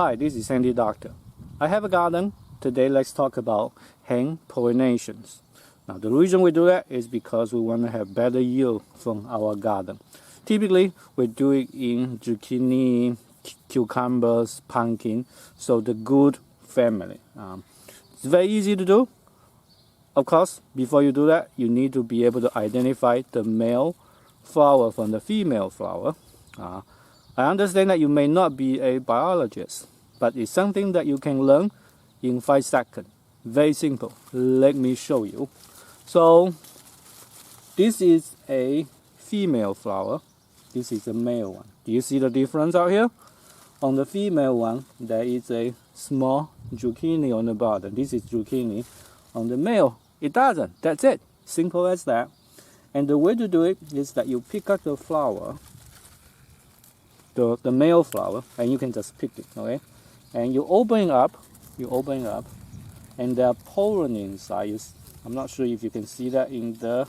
Hi, this is Sandy Doctor. I have a garden. Today let's talk about hang pollinations. Now the reason we do that is because we want to have better yield from our garden. Typically we do it in zucchini, cucumbers, pumpkin, so the good family. It's very easy to do. Of course, before you do that, you need to be able to identify the male flower from the female flower. I understand that you may not be a biologist, but it's something that you can learn in 5 seconds. Very simple. Let me show you. So, this is a female flower. This is a male one. Do you see the difference out here? On the female one, there is a small zucchini on the bottom. This is zucchini. On the male, it doesn't. That's it. Simple as that. And the way to do it is that you pick up the flower, the male flower, and you can just pick it, okay? And you open it up, and there are pollen inside. I'm not sure if you can see that in the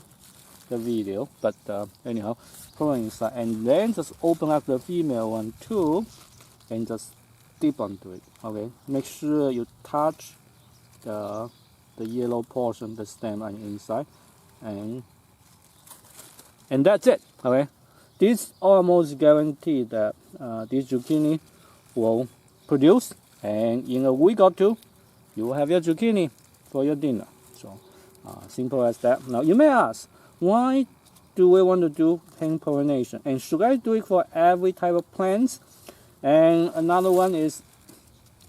video, but anyhow, pollen inside. And then just open up the female one too, and just dip onto it, okay? Make sure you touch the yellow portion, the stem on the inside, and that's it, okay? This almost guaranteed that this zucchini will produce, and in a week or two, you will have your zucchini for your dinner. So simple as that. Now you may ask, why do we want to do hang pollination? And should I do it for every type of plants? And another one is,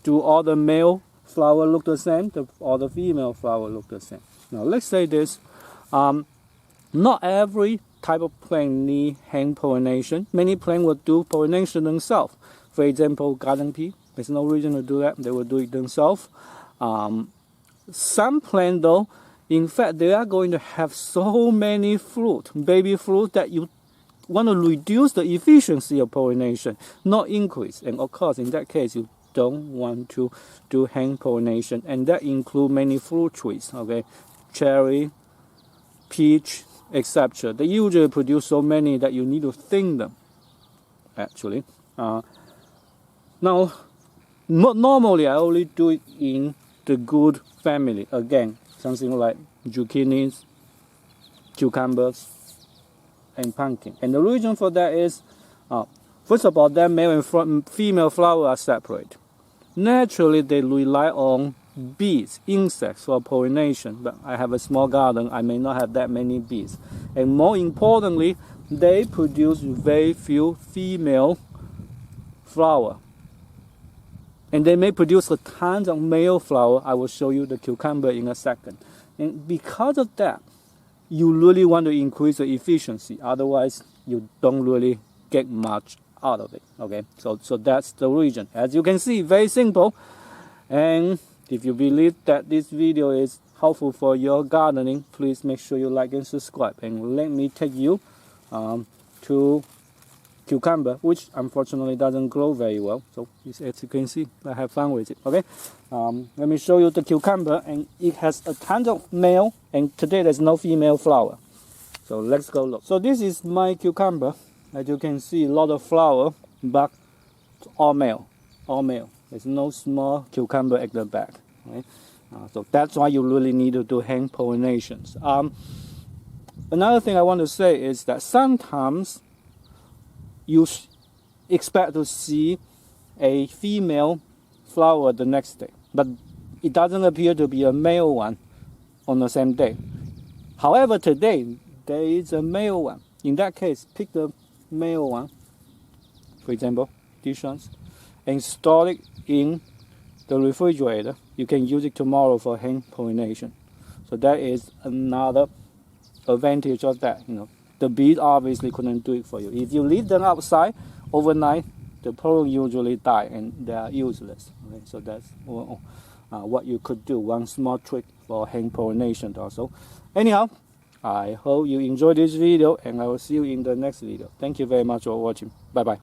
do all the male flower look the same? Or the female flower look the same? Now let's say this. Not every type of plant need hang pollination. Many plants will do pollination themselves. For example, garden pea. There's no reason to do that. They will do it themselves. Some plants, though, in fact, they are going to have so many fruit, baby fruit, that you want to reduce the efficiency of pollination, not increase. And of course, in that case, you don't want to do hang pollination. And that includes many fruit trees, okay? Cherry, peach, etc. They usually produce so many that you need to thin them, actually. Now, normally I only do it in the good family. Again, something like zucchinis, cucumbers, and pumpkin. And the reason for that is, first of all, that male and female flower are separate. Naturally, they rely on bees, insects for pollination, but I have a small garden, I may not have that many bees. And more importantly, they produce very few female flower. And they may produce a ton of male flower. I will show you the cucumber in a second. And because of that, you really want to increase the efficiency. Otherwise, you don't really get much out of it. Okay, so that's the reason. As you can see, very simple. And if you believe that this video is helpful for your gardening, please make sure you like and subscribe. And let me take you to cucumber, which unfortunately doesn't grow very well. So as you can see, I have fun with it. Okay, let me show you the cucumber, and it has a ton of male, and today there's no female flower. So let's go look. So this is my cucumber. As you can see, a lot of flower, but all male, all male. There's no small cucumber at the back. Right? So that's why you really need to do hang pollinations. Another thing I want to say is that sometimes you expect to see a female flower the next day, but it doesn't appear to be a male one on the same day. However, today there is a male one. In that case, pick the male one, for example, these ones, and store it in the refrigerator. You can use it tomorrow for hang pollination. So that is another advantage of that. You know, the bees obviously couldn't do it for you. If you leave them outside overnight, the pollen usually die and they are useless. Okay? So that's what you could do. One small trick for hang pollination also. Anyhow, I hope you enjoyed this video, and I will see you in the next video. Thank you very much for watching. Bye bye.